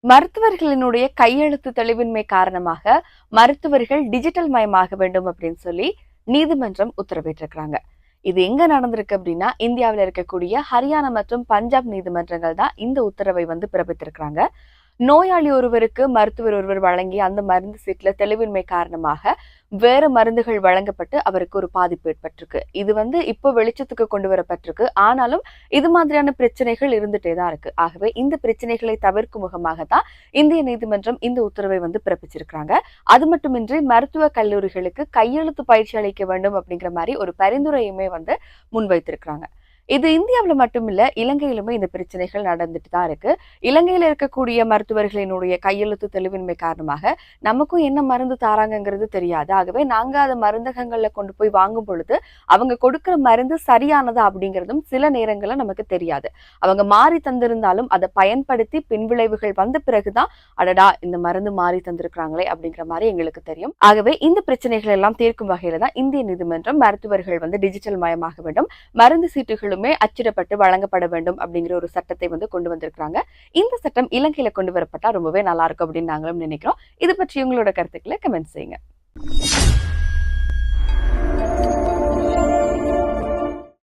மருத்துவர்களினுடைய கையெழுத்து தெளிவின்மை காரணமாக மருத்துவர்கள் டிஜிட்டல் மயமாக வேண்டும் அப்படின்னு சொல்லி நீதிமன்றம் உத்தரவிட்டிருக்கிறாங்க. இது எங்க நடந்திருக்கு அப்படின்னா, இந்தியாவில் இருக்கக்கூடிய ஹரியானா மற்றும் பஞ்சாப் நீதிமன்றங்கள் தான் இந்த உத்தரவை பிறப்பித்திருக்கிறாங்க. நோயாளி ஒருவருக்கு மருத்துவர் ஒருவர் வழங்கிய அந்த மருந்து சீட்டுல தெளிவின்மை காரணமாக வேற மருந்துகள் வழங்கப்பட்டு அவருக்கு ஒரு பாதிப்பு ஏற்பட்டிருக்கு. இது இப்போ வெளிச்சத்துக்கு கொண்டு வரப்பட்டிருக்கு. ஆனாலும் இது மாதிரியான பிரச்சனைகள் இருந்துட்டே தான் இருக்கு. ஆகவே இந்த பிரச்சனைகளை தவிர்க்கும் முகமாக தான் இந்திய நீதிமன்றம் இந்த உத்தரவை பிறப்பிச்சிருக்கிறாங்க. அது மட்டுமின்றி மருத்துவ கல்லூரிகளுக்கு கையெழுத்து பயிற்சி அளிக்க வேண்டும் அப்படிங்கிற மாதிரி ஒரு பரிந்துரையுமே முன்வைத்திருக்கிறாங்க. இது இந்தியாவில் மட்டுமில்ல, இலங்கையிலுமே இந்த பிரச்சனைகள் நடந்துட்டு தான் இருக்கு. இலங்கையில இருக்கக்கூடிய மருத்துவர்களினுடைய கையெழுத்து தெளிவின்மை காரணமாக நமக்கும் என்ன மருந்து தாராங்கிறது தெரியாது. ஆகவே நாங்க அதை மருந்தகங்கள்ல கொண்டு போய் வாங்கும் பொழுது அவங்க கொடுக்கிற மருந்து சரியானதா அப்படிங்கிறதும் சில நேரங்கள்ல நமக்கு தெரியாது. அவங்க மாறி தந்திருந்தாலும் அதை பயன்படுத்தி பின்விளைவுகள் வந்த பிறகுதான் அடடா இந்த மருந்து மாறி தந்திருக்கிறாங்களே அப்படிங்கிற மாதிரி எங்களுக்கு தெரியும். ஆகவே இந்த பிரச்சனைகள் எல்லாம் தீர்க்கும் வகையில தான் இந்திய நீதிமன்றம் மருத்துவர்கள் டிஜிட்டல் மயமாக வேண்டும், மருந்து சீட்டுகளும் அச்சிடப்பட்டு வழங்கப்பட வேண்டும் அப்படிங்கிற ஒரு சட்டத்தை கொண்டு வந்திருக்காங்க. இந்த சட்டம் இலங்கையில கொண்டு வரப்பட்டா ரொம்பவே நல்லா இருக்கும் அப்படின்னு நாங்களும் நினைக்கிறோம். இது பற்றி உங்களோட கருத்துக்களை கமெண்ட் செய்யுங்க.